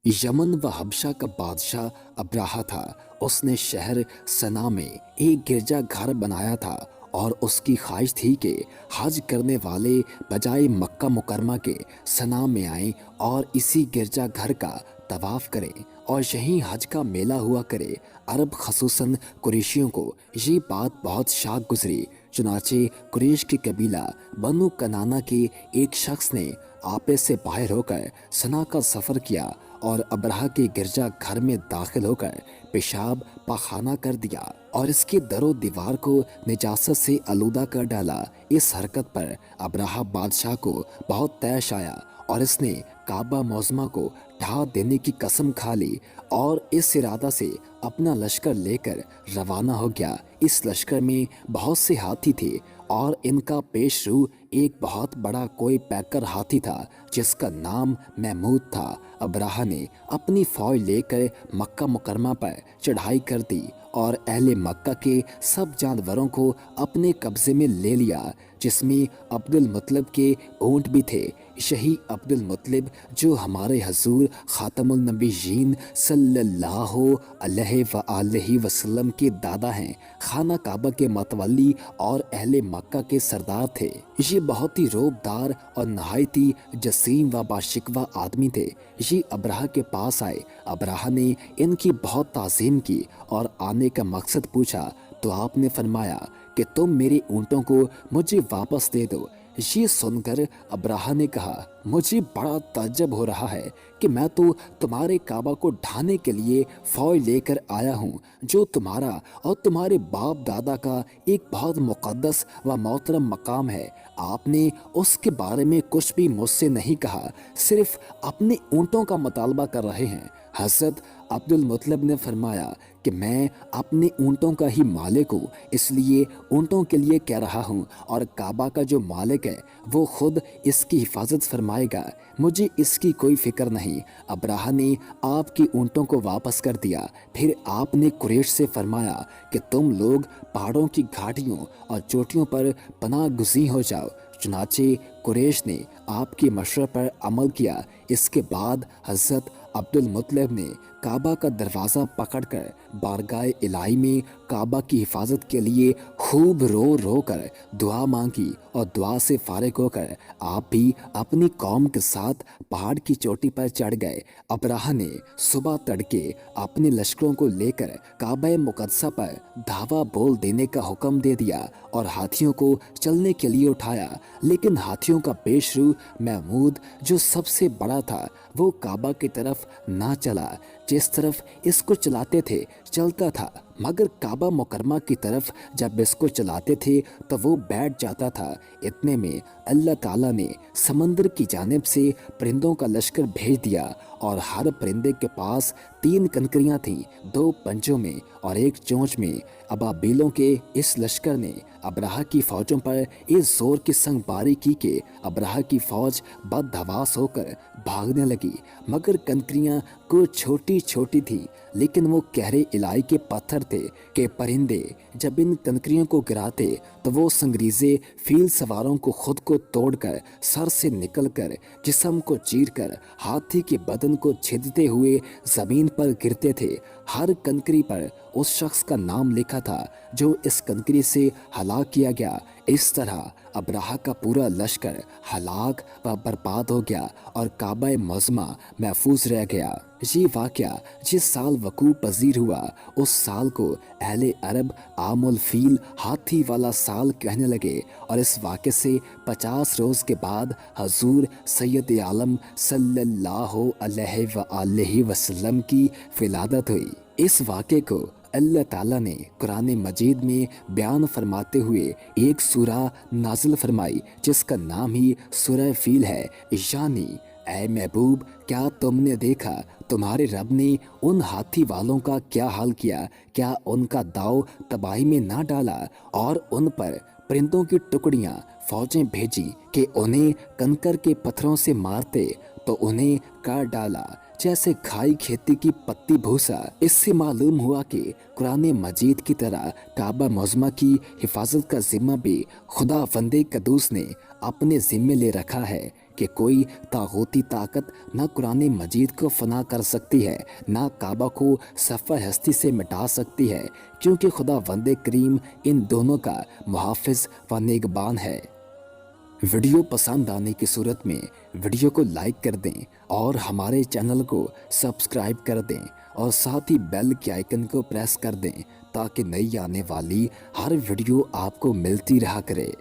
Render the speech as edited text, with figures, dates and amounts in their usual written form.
Yemen व हबशा का बादशाह अब्राहा था। उसने शहर सना में एक गिरजा घर बनाया था और उसकी ख्वाहिश थी कि हज करने वाले बजाय मक्का मुकरमा के सना में आएं और इसी गिरजा घर का तवाफ करें और यहीं हज का मेला हुआ करे। अरब खसूसन कुरैशियों को ये बात बहुत शाक गुजरी। चुनाचे कुरैश की कबीला बनु कनाना के एक शख्स ने आपे से बाहर होकर सना का सफ़र किया और अब्राहा के गिरजा घर में दाखिल होकर पेशाब पाखाना कर दिया और इसके दरो दीवार को निजासत से आलूदा कर डाला। इस हरकत पर अब्राहा बादशाह को बहुत तैश आया और इसने काबा मौजमा को ढा देने की कसम खा ली और इस इरादा से अपना लश्कर लेकर रवाना हो गया। इस लश्कर में बहुत से हाथी थे और इनका पेशरू एक बहुत बड़ा कोई पैकर हाथी था जिसका नाम महमूद था। अब्राहा ने अपनी फौज लेकर मक्का मुकरमा पर चढ़ाई कर दी और अहले मक्का के सब जानवरों को अपने कब्जे में ले लिया, जिसमें अब्दुल मुत्तलिब के ऊँट भी थे। यही अब्दुल मुत्तलिब जो हमारे हजूर खातमुल नबीयीन सल्लल्लाहु अलैहि वसल्लम के दादा हैं, खाना काबा के मतवली और अहले मक्का के सरदार थे। ये बहुत ही रोबदार और नहायती जसीम व बाशिकवा आदमी थे। ये अब्राहा के पास आए। अब्राहा ने इनकी बहुत ताज़ीम की और आने का मकसद पूछा तो आपने फरमाया कि तुम मेरे ऊँटों को मुझे वापस दे दो। ये सुनकर अब्राहा ने कहा, मुझे बड़ा ताज्जुब हो रहा है कि मैं तो तुम्हारे काबा को ढाने के लिए फौज लेकर आया हूँ, जो तुम्हारा और तुम्हारे बाप दादा का एक बहुत मुक़द्दस व मोहतरम मकाम है। आपने उसके बारे में कुछ भी मुझसे नहीं कहा, सिर्फ अपने ऊँटों का मुतालबा कर रहे हैं। हज़रत अब्दुल मुत्तलिब ने फरमाया कि मैं अपने ऊँटों का ही मालिक हूँ, इसलिए ऊँटों के लिए कह रहा हूँ और काबा का जो मालिक है वो खुद इसकी हिफाजत फरमाएगा, मुझे इसकी कोई फिक्र नहीं। अब्राहा ने आपकी ऊँटों को वापस कर दिया। फिर आपने कुरैश से फरमाया कि तुम लोग पहाड़ों की घाटियों और चोटियों पर पनाह गुज़ीर हो जाओ। चुनाचे कुरैश ने आपके मशवरे पर अमल किया। इसके बाद हज़रत अब्दुल मुत्तलिब ने काबा का दरवाज़ा पकड़कर बारगाह इलाही में काबा की हिफाजत के लिए खूब रो रो कर दुआ मांगी और दुआ से फारिग होकर आप भी अपनी कौम के साथ पहाड़ की चोटी पर चढ़ गए। अब्राहा ने सुबह तड़के अपने लश्करों को लेकर काबा मुक़द्दसा पर धावा बोल देने का हुक्म दे दिया और हाथियों को चलने के लिए उठाया, लेकिन हाथियों का पेशरू महमूद जो सबसे बड़ा था वो काबा की तरफ ना चला। जिस तरफ इसको चलाते थे चलता था, मगर काबा मुकरमा की तरफ जब इसको चलाते थे तो वो बैठ जाता था। इतने में अल्लाह ताला ने समंदर की जानिब से परिंदों का लश्कर भेज दिया और हर परिंदे के पास 3 कनकरियाँ थीं, 2 पंजों में और 1 चोंच में। अबाबीलों के इस लश्कर ने अब्राहा की फौजों पर इस जोर की संगबारी की कि अब्राहा की फौज बदहवास होकर भागने लगी, मगर कनकरियाँ कुछ छोटी छोटी थी, लेकिन वो गहरे इलाही के पत्थर थे कि परिंदे जब इन कनकरियों को गिराते तो वो संगरीजे फील सवारों को खुद को तोड़कर सर से निकलकर जिस्म को चीरकर हाथी के बदन को छेदते हुए जमीन पर गिरते थे। हर कनकरी पर उस शख्स का नाम लिखा था जो इस कनकरी से हलाक किया गया। इस तरह अब्राहा का पूरा लश्कर हलाक व बर्बाद हो गया और काबा मौज़मा महफूज रह गया। ये वाक़या जिस साल वकूअ पज़ीर हुआ उस साल को अहले अरब आमुल फील हाथी वाला साल कहने लगे और इस वाक़े से 50 रोज़ के बाद हजूर सैयद आलम सल्लल्लाहु अलैहि वसल्लम की विलादत हुई। इस वाक़े को अल्लाह ताला ने कुरान मजीद में बयान फरमाते हुए एक सूरा नाज़िल फरमाई जिसका नाम ही सूरह फील है, यानी ऐ महबूब, क्या तुमने देखा तुम्हारे रब ने उन हाथी वालों का क्या हाल किया, क्या उनका दाव तबाही में ना डाला और उन पर परिंदों की टुकड़ियाँ फौजें भेजी कि उन्हें कंकर के पत्थरों से मारते तो उन्हें काट डाला जैसे खाई खेती की पत्ती भूसा। इससे मालूम हुआ कि कुरान मजीद की तरह काबा मौज़मा की हिफाजत का जिम्मा भी खुदा वंदे कदूस ने अपने जिम्मे ले रखा है। کہ کوئی तागूती ताकत ना कुरान मजीद को फना कर सकती है, ना काबा को सफ़ा हस्ती से मिटा सकती है, क्योंकि खुदा वंदे करीम इन दोनों का मुहाफ़िज़ व निगहबान है। वीडियो पसंद आने की सूरत में वीडियो को लाइक कर दें और हमारे चैनल को सब्सक्राइब कर दें और साथ ही बेल के आइकन को प्रेस कर दें ताकि नई आने वाली हर वीडियो आपको मिलती रहा करे।